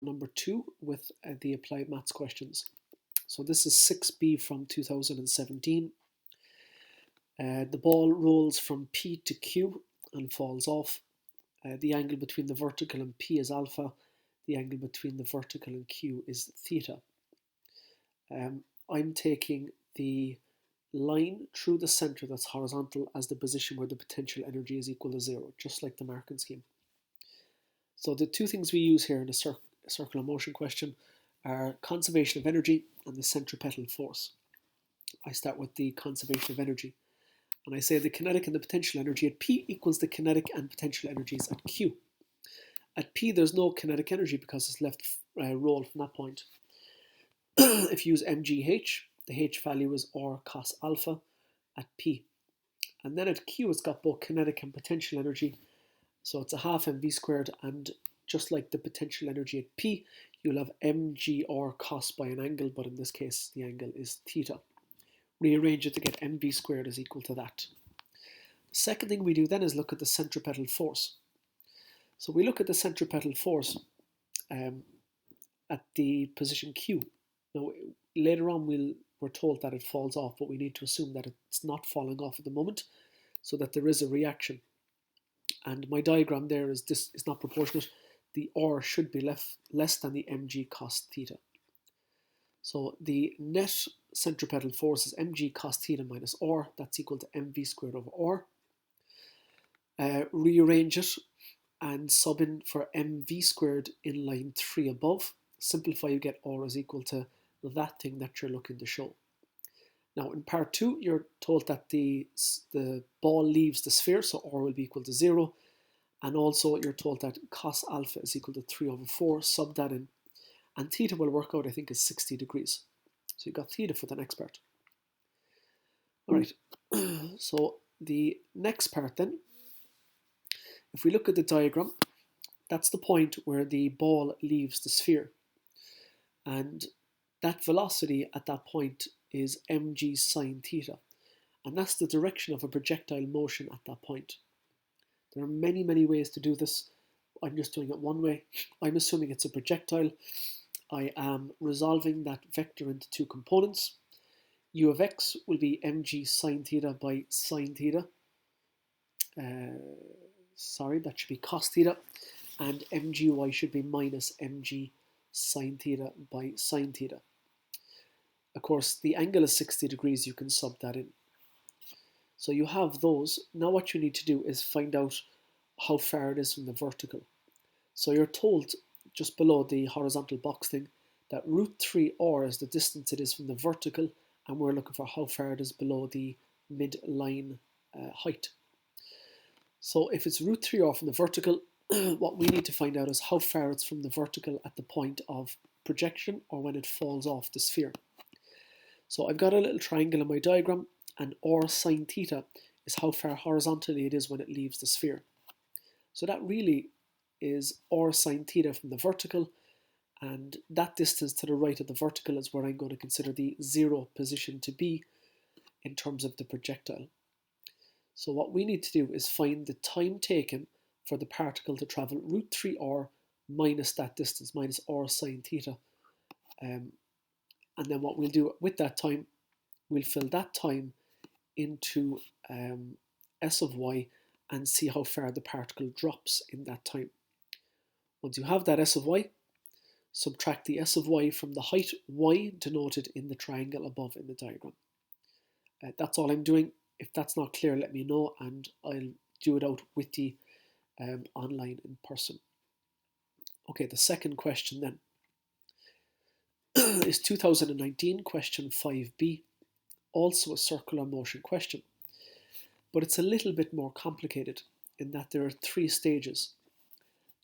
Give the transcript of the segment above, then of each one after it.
number 2 with the applied maths questions. So this is 6b from 2017. The ball rolls from P to Q and falls off. The angle between the vertical and P is alpha. The angle between the vertical and Q is theta. I'm taking the line through the center that's horizontal as the position where the potential energy is equal to 0, just like the marking scheme. So the two things we use here in a circular motion question are conservation of energy and the centripetal force. I start with the conservation of energy, and I say the kinetic and the potential energy at P equals the kinetic and potential energies at Q. At P there's no kinetic energy because it's left rolled from that point. If you use mgh, the h value is r cos alpha at P. And then at Q it's got both kinetic and potential energy, so it's a half mv squared, and just like the potential energy at P, you'll have mg r cos by an angle, but in this case the angle is theta. Rearrange it to get mv squared is equal to that. The second thing we do then is look at the centripetal force. So we look at the centripetal force at the position Q. Now later on we're told that it falls off, but we need to assume that it's not falling off at the moment, so that there is a reaction. And my diagram there is this is not proportionate. The r should be less than the mg cos theta. So the net centripetal force is mg cos theta minus r. That's equal to mv squared over r. Rearrange it and sub in for mv squared in line 3 above. Simplify, you get r is equal to that thing that you're looking to show. Now in part 2 you're told that the ball leaves the sphere, so r will be equal to 0, and also you're told that cos alpha is equal to 3 over 4, sub that in, and theta will work out I think is 60 degrees. So you've got theta for the next part. Alright, so the next part then, if we look at the diagram, that's the point where the ball leaves the sphere, and that velocity at that point is mg sine theta, and that's the direction of a projectile motion at that point. There are many ways to do this. I'm just doing it one way. I'm assuming it's a projectile. I am resolving that vector into two components. U of x will be mg sine theta by sine theta. Sorry, that should be cos theta. And mgy should be minus mg sine theta by sine theta. Of course, the angle is 60 degrees. You can sub that in. So you have those. Now what you need to do is find out how far it is from the vertical. So you're told just below the horizontal box thing that root 3r is the distance it is from the vertical, and we're looking for how far it is below the midline height. So if it's root 3r from the vertical, what we need to find out is how far it's from the vertical at the point of projection or when it falls off the sphere. So I've got a little triangle in my diagram, and r sine theta is how far horizontally it is when it leaves the sphere. So that really is r sine theta from the vertical, and that distance to the right of the vertical is where I'm going to consider the 0 position to be in terms of the projectile. So what we need to do is find the time taken for the particle to travel root 3r minus that distance, minus r sine theta. And then what we'll do with that time, we'll fill that time into s of y and see how far the particle drops in that time. Once you have that s of y, subtract the s of y from the height y denoted in the triangle above in the diagram. That's all I'm doing. If that's not clear, let me know and I'll do it out with you online in person. Okay, the second question then is 2019 question 5b, also a circular motion question, but it's a little bit more complicated in that there are 3 stages.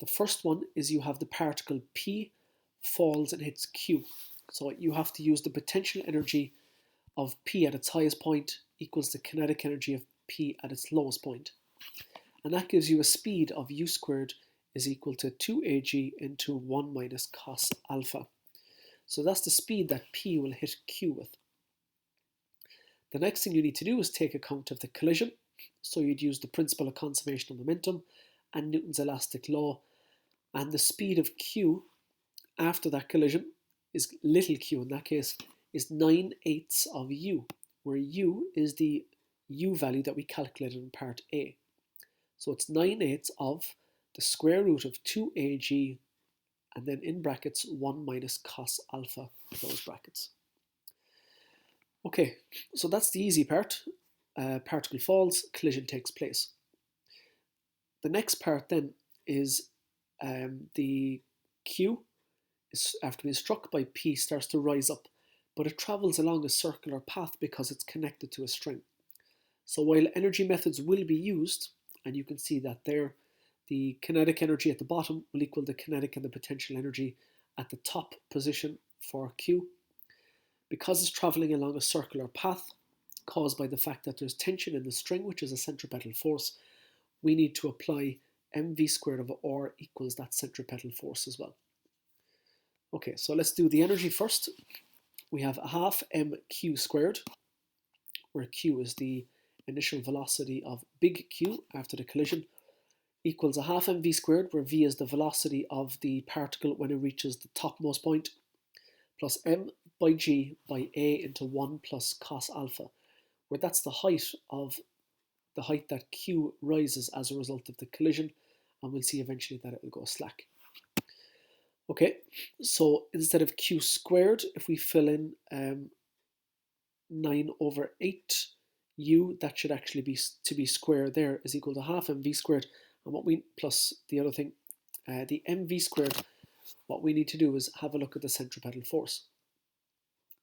The first one is you have the particle P falls and hits Q, so you have to use the potential energy of P at its highest point equals the kinetic energy of P at its lowest point, and that gives you a speed of u squared is equal to 2ag into 1 minus cos alpha. So that's the speed that P will hit Q with. The next thing you need to do is take account of the collision. So you'd use the principle of conservation of momentum and Newton's elastic law, and the speed of Q after that collision is little q in that case, is 9/8 of u, where u is the u value that we calculated in part A. So it's 9/8 of the square root of 2ag and then in brackets 1 minus cos alpha, close brackets. Okay, so that's the easy part. Particle falls, collision takes place. The next part then is the q, is after being struck by P, starts to rise up, but it travels along a circular path because it's connected to a string. So while energy methods will be used, and you can see that there, the kinetic energy at the bottom will equal the kinetic and the potential energy at the top position for Q. Because it's travelling along a circular path caused by the fact that there's tension in the string, which is a centripetal force, we need to apply mv squared of r equals that centripetal force as well. Okay, so let's do the energy first. We have a half mq squared, where q is the initial velocity of big Q after the collision, equals a half mv squared, where v is the velocity of the particle when it reaches the topmost point, plus m by g by a into 1 plus cos alpha, where that's the height that Q rises as a result of the collision, and we'll see eventually that it will go slack. Okay, so instead of Q squared, if we fill in 9/8 u, that should actually be to be square there, is equal to half mv squared, and what we plus the other thing, the mv squared. What we need to do is have a look at the centripetal force.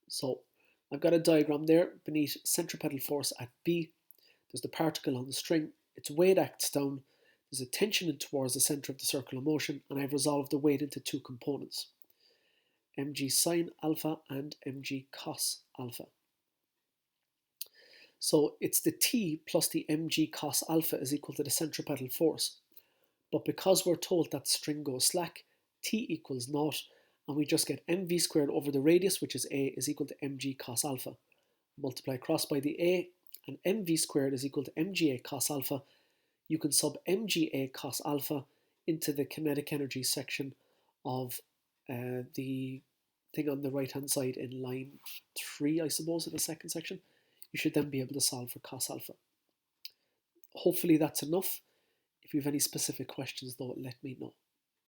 So I've got a diagram there. Beneath centripetal force at B, there's the particle on the string. Its weight acts down. There's a tension in towards the center of the circle of motion, and I've resolved the weight into two components, mg sine alpha and mg cos alpha. So it's the T plus the mg cos alpha is equal to the centripetal force. But because we're told that the string goes slack, T equals 0, and we just get mv squared over the radius, which is A, is equal to mg cos alpha. Multiply across by the A, and mv squared is equal to mga cos alpha. You can sub mga cos alpha into the kinetic energy section of the thing on the right hand side in line 3, I suppose, in the second section. You should then be able to solve for cos alpha. Hopefully that's enough. If you have any specific questions though, let me know.